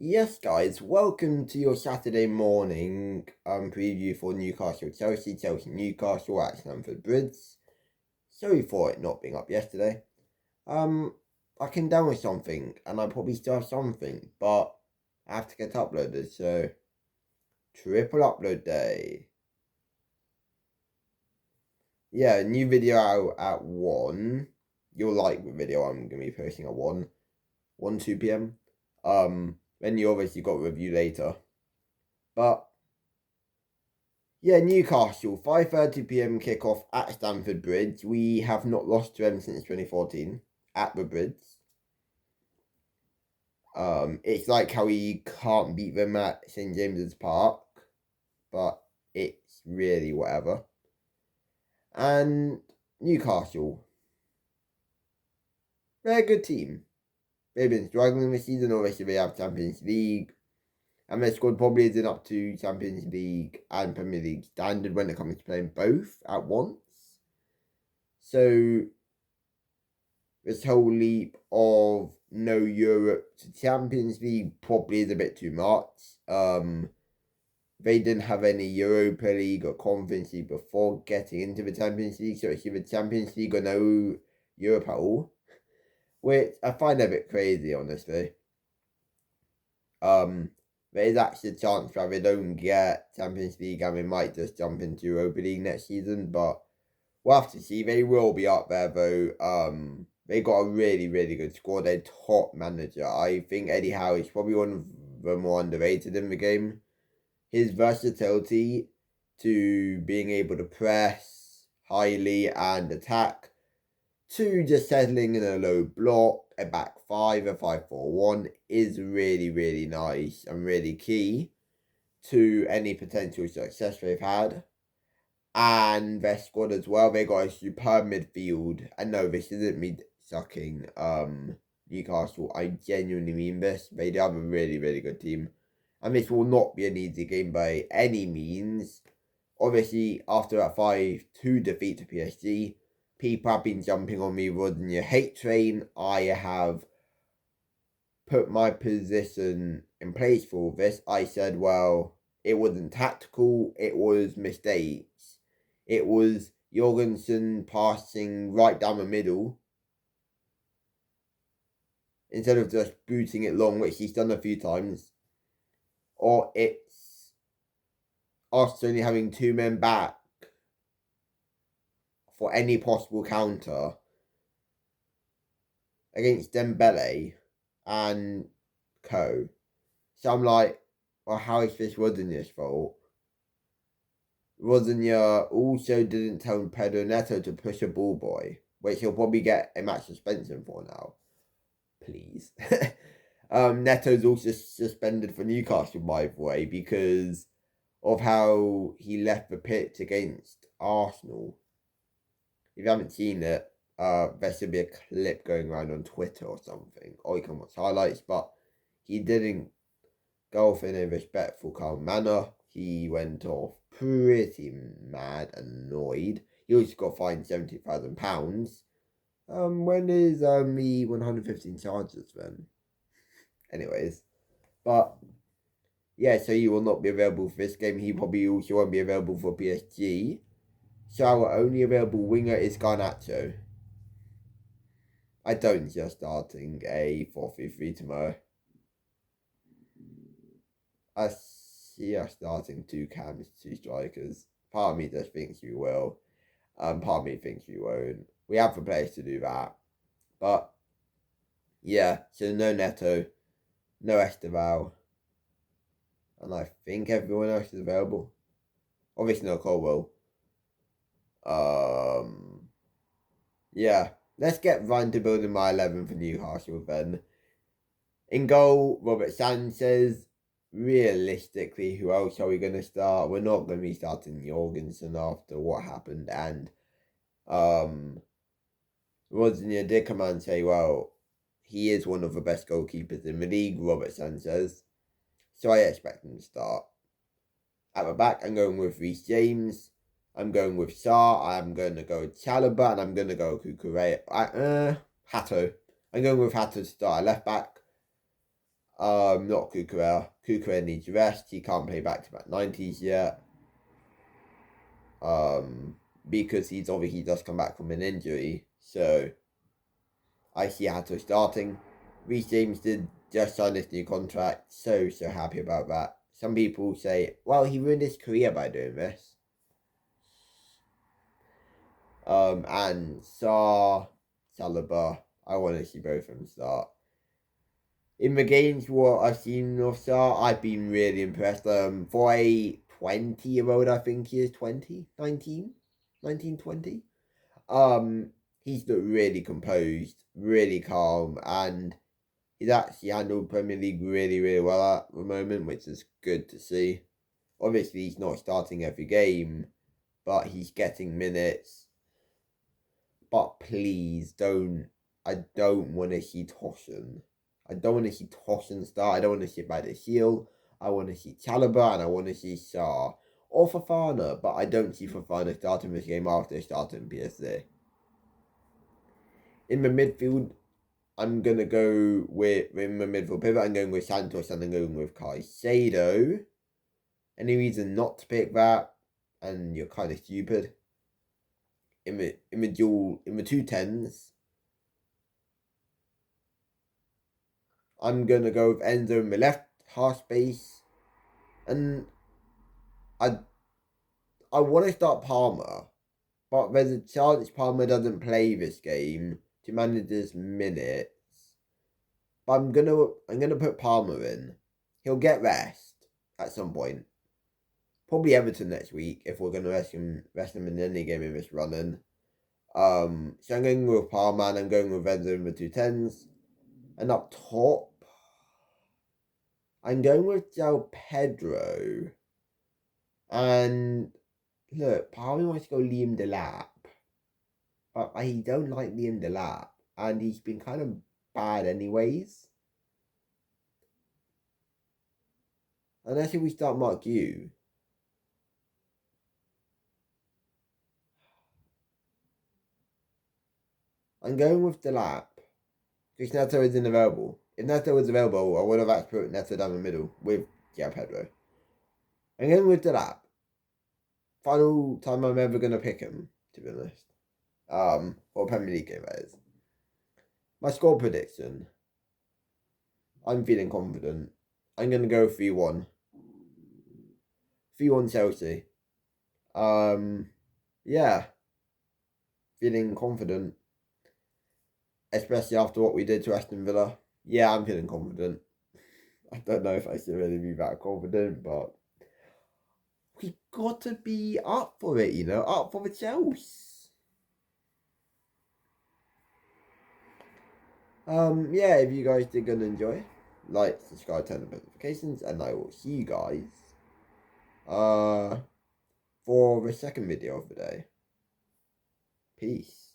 Yes, guys, welcome to your Saturday morning preview for Newcastle Chelsea, Chelsea Newcastle at Stamford Bridge. Sorry for it not being up yesterday. I came down with something, and I probably still have something, but I have to get uploaded, so triple upload day. Yeah, new video out at 1. You'll like the video I'm going to be posting at 2 p.m. Then you obviously got review later. But yeah, Newcastle, 5:30 p.m. kickoff at Stamford Bridge. We have not lost to them since 2014 at the Bridge. It's like how we can't beat them at St James's Park, but it's really whatever. And Newcastle, they're a good team. They've been struggling this season. Obviously, they have Champions League, and their squad probably isn't up to Champions League and Premier League standard when it comes to playing both at once. So this whole leap of no Europe to Champions League probably is a bit too much. They didn't have any Europa League or Conference League before getting into the Champions League, so it's either Champions League or no Europe at all, which I find a bit crazy, honestly. There is actually a chance that they don't get Champions League and they might just jump into Europa League next season, but we'll have to see. They will be up there though. They got a really, really good squad. Their top manager, I think Eddie Howe is probably one of the more underrated in the game. His versatility to being able to press highly and attack, to just settling in a low block, a back five, a 5-4-1 is really, really nice and really key to any potential success they've had. And their squad as well, they got a superb midfield. And no, this isn't me sucking Newcastle. I genuinely mean this. They have a really, really good team. And this will not be an easy game by any means. Obviously, after that 5-2 defeat to PSG, people have been jumping on me rather than your hate train. I have put my position in place for this. I said, well, it wasn't tactical, it was mistakes. It was Jorgensen passing right down the middle instead of just booting it long, which he's done a few times. Or it's us only having 2 men back for any possible counter against Dembele and co. So I'm like, well, how is this Rodinya's fault? Rodinya also didn't tell Pedro Neto to push a ball boy, which he'll probably get a match suspension for now. Please. Neto's also suspended for Newcastle, by the way, because of how he left the pitch against Arsenal. If you haven't seen it, there should be a clip going around on Twitter or something, or you can watch highlights, but he didn't go off in a respectful, calm manner. He went off pretty mad, annoyed. He also got fined £70,000. When is me 115 charges then? Anyways, but yeah, so he will not be available for this game. He probably also won't be available for PSG. So our only available winger is Garnacho. I don't see us starting a 4-3-3 tomorrow. I see us starting 2 cams, 2 strikers. Part of me just thinks we will. Part of me thinks we won't. We have the players to do that. But yeah, so no Neto, no Esteval. And I think everyone else is available. Obviously no Colwell. Yeah, let's get right to building my 11 for Newcastle then. In goal, Robert Sanchez. Realistically, who else are we going to start? We're not going to be starting Jorgensen after what happened. And Rodney did come out and say, well, he is one of the best goalkeepers in the league, Robert Sanchez. So I expect him to start. At the back, I'm going with Reece James. I'm going with Sarr. I'm going to go with Chalobah. And I'm going to go with Kukurea. Hato. I'm going with Hato to start at left back. Not Kukurea. Kukurea needs rest. He can't play back-to-back 90s yet. Because he's obviously just come back from an injury. So I see Hato starting. Reece James did just sign this new contract. So happy about that. Some people say, well, he ruined his career by doing this. And Saliba, I want to see both of them start. In the games what I've seen of Sarr, I've been really impressed. For a 20-year-old, I think he is 20, 19, 20. He's looked really composed, really calm, and he's actually handled Premier League really, really well at the moment, which is good to see. Obviously, he's not starting every game, but he's getting minutes. But please don't. I don't want to see Toshan. I don't want to see Toshan start. I don't want to see Badashil. I want to see Chalobah and I want to see Sarr. Or Fofana, but I don't see Fofana starting this game after starting PSG. In the midfield, I'm going to go with, in the midfield pivot, I'm going with Santos and I'm going with Caicedo. Any reason not to pick that? And you're kind of stupid. In the duel, in the 2 10s, I'm going to go with Enzo in the left half space. And I want to start Palmer. But there's a chance Palmer doesn't play this game to manage his minutes. But I'm gonna put Palmer in. He'll get rest at some point. Probably Everton next week if we're gonna rest him in any game in this running. So I'm going with Palmer and I'm going with Enzo in the 2 10s. And up top, I'm going with João Pedro. And look, part of me wants to go Liam Delap. But I don't like Liam Delap. And he's been kind of bad anyways. Unless if we start Mark Yu. I'm going with Delap. Because Neto isn't available. If Neto was available, I would have actually put Neto down the middle with João Pedro. I'm going with Delap. Final time I'm ever going to pick him, to be honest. For a Premier League game, that is. My score prediction. I'm feeling confident. I'm going to go 3-1. 3-1 Chelsea. Yeah. Feeling confident. Especially after what we did to Aston Villa. Yeah, I'm feeling confident. I don't know if I should really be that confident, but we got to be up for it, up for the Chelsea. Yeah, if you guys did gonna enjoy, like, subscribe, turn on notifications, and I will see you guys for the second video of the day. Peace.